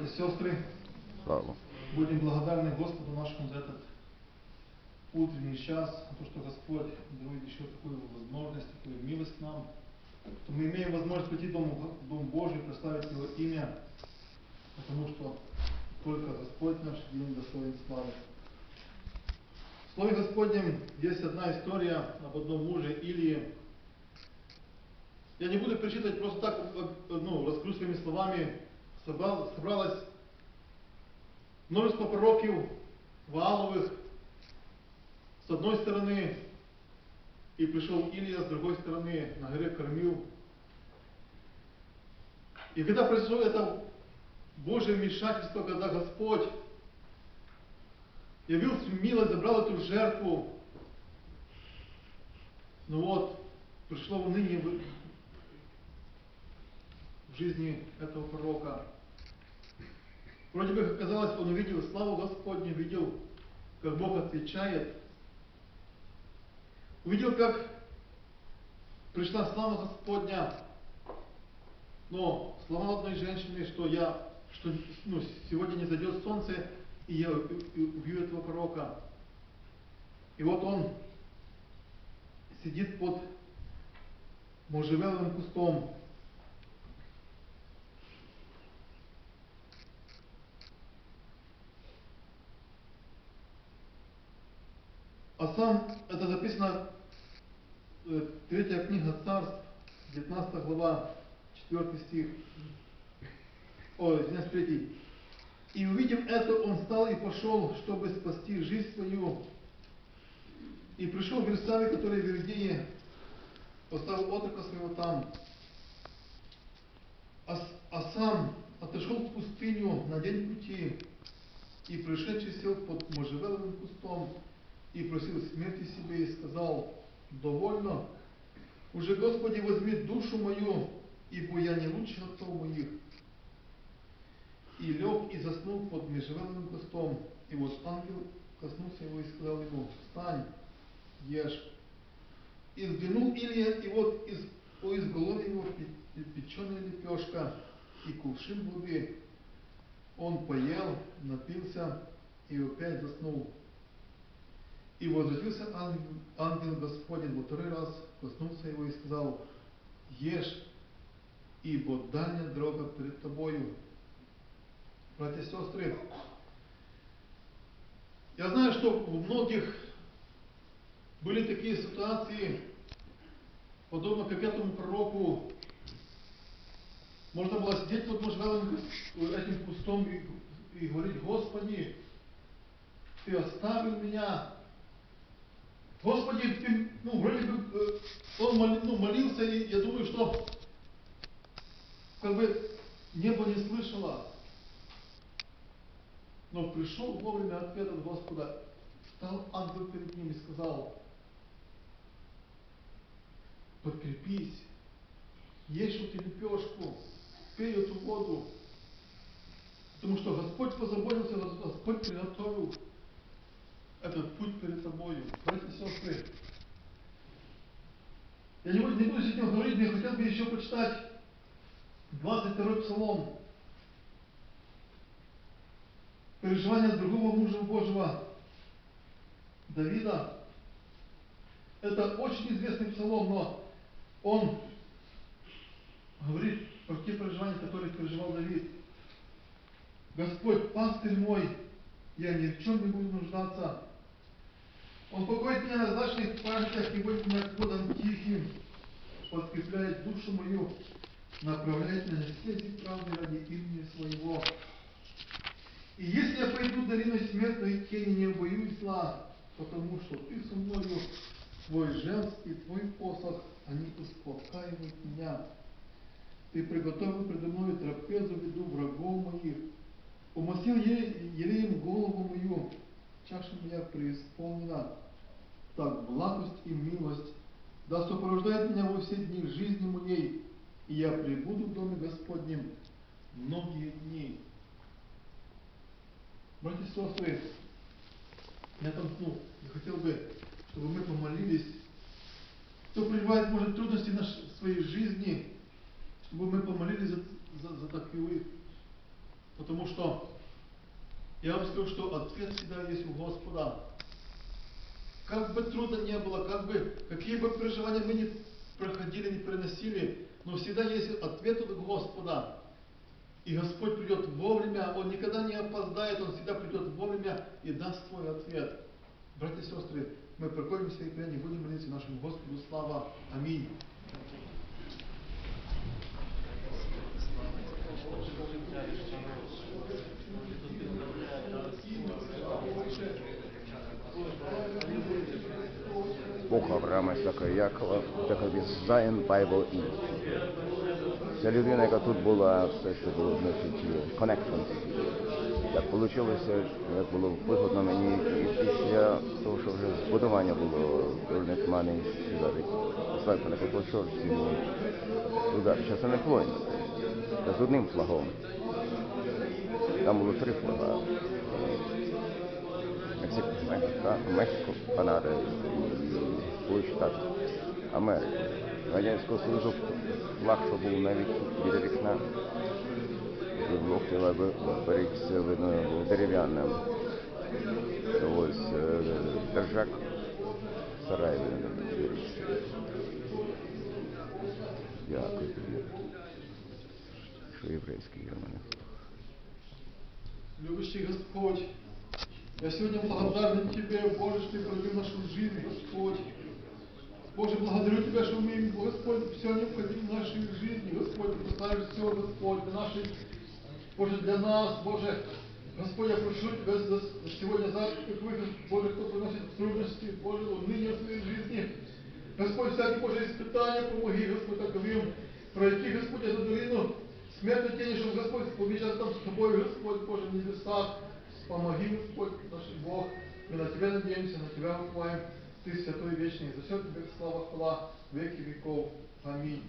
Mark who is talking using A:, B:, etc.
A: братья и сестры,
B: Слава.
A: будем благодарны Господу нашему за этот утренний час, за то, что Господь дарует еще такую возможность, такую милость нам, что мы имеем возможность прийти в Дом Божий, прославить Его имя, потому что только Господь наш день достоин славы. В Слове Господнем есть одна история об одном муже Илии. Я не буду перечитывать, просто так, раскрою своими словами. Собралось множество пророков Вааловых с одной стороны, и пришел Илия с другой стороны на горе Кармил. И когда произошло это Божье вмешательство, когда Господь явил свою милость, забрал эту жертву, пришло уныние в жизни этого пророка. Вроде бы, казалось, он увидел славу Господню, видел, как Бог отвечает. Увидел, как пришла слава Господня. Но слова одной женщины, что сегодня не зайдет солнце, и я убью этого пророка. И вот он сидит под можжевеловым кустом. А сам, это записано, 3 книга Царств, 19 глава, 4 стих, 3. «И увидев это, он встал и пошел, чтобы спасти жизнь свою, и пришел в Версаве, который в Иудее, оставил отрока своего там, а сам отошел в пустыню на день пути, и пришедший сел под можжевеловым кустом, и просил смерти себе, и сказал: довольно, уже, Господи, возьми душу мою, ибо я не лучше отцов моих. И лег и заснул под можжевеловым кустом, и вот ангел коснулся его и сказал ему: встань, ешь. И взглянул Илия, и вот по изголовья его печеная лепешка и кувшин воды. Он поел, напился и опять заснул. И возвратился ангел Господень во второй раз, коснулся его и сказал: ешь, ибо дальняя дорога перед тобою. Братья и сестры, я знаю, что у многих были такие ситуации, подобно как этому пророку. Можно было сидеть под можжевеловым этим кустом и говорить: Господи, Ты оставил меня. Господи, Ты, вроде бы, он молился, и я думаю, что небо не слышало. Но пришел вовремя ответ от Господа. Встал ангел перед ним и сказал: подкрепись, ешь эту лепешку, пей эту воду, потому что Господь позаботился, Господь приготовил этот путь перед тобою. Братья и сестры, я не буду сегодня говорить, но я хотел бы еще почитать 22-й псалом. Переживания другого мужа Божьего, Давида. Это очень известный псалом, но он говорит про те переживания, которые переживал Давид. Господь, пастырь мой, я ни в чем не буду нуждаться. Он покоит меня на злачных памятях и водит меня к водам тихим, подкрепляет душу мою, направляет меня на стези правды ради имени своего. И если я пойду долиной смертной тени, не боюсь зла, потому что Ты со мною, Твой жезл и Твой посох, они успокаивают меня. Ты приготовил предо мной трапезу в виду врагов моих, умастил елеем голову мою, чаша моя преисполнена. Так благость и милость да сопровождает меня во все дни жизни моей, и я пребуду в доме Господнем многие дни. Братья и сестры, я хотел бы, чтобы мы помолились. Кто переживает, может, трудности в своей жизни, чтобы мы помолились за таковых. Потому что я вам скажу, что ответ всегда есть у Господа. Как бы трудно не было, какие бы переживания мы ни проходили, не переносили, но всегда есть ответ от Господа. И Господь придет вовремя, Он никогда не опоздает, Он всегда придет вовремя и даст свой ответ. Братья и сестры, мы проколемся и не будем молиться нашему Господу. Слава. Аминь.
B: Бог Авраама, Ісака і Якова, такий Zion Bible Inn. Ця людина, яка тут була, все, що було, значить, connections. Як вийшло, як було вигодно мені, і після того, що вже збудування було, Burnet Money, Слайпа на Котлочорці, туди, зараз не плойно, з одним флагом. Там було 3 флага. Мексико, Канада і Сполучені Штати Америки. Радянського Союзу флаг, що був навіть біля вікна, і в локтєва берегся, видно, був дерев'яним. Ось держак сарай берегся. Дякую тобі, що єврейський є в мене.
A: Любящий Господь, я сегодня благодарен Тебе, Боже, что Ты провел нашу жизнь, Господь. Боже, благодарю Тебя, что мы, Господь, все необходимо в нашей жизни, Господь, Ты поставишь все, Господь, для нашей, Боже, для нас, Боже. Господь, я прошу Тебя сегодня, завтра, как выход, Боже, кто приносит трудности, Боже, уныние в своей жизни. Господь, всякие, Боже, испытания помоги, Господь, так говорим, пройти, Господь, эту долину смертной тени, чтобы, Господь, побежать там с Тобой, Господь, Боже, в небесах. Помоги, Господь, наш Бог. Мы на Тебя надеемся, на Тебя уповаем. Ты святой и вечный. За все Тебе слава, хвала, веки веков. Аминь.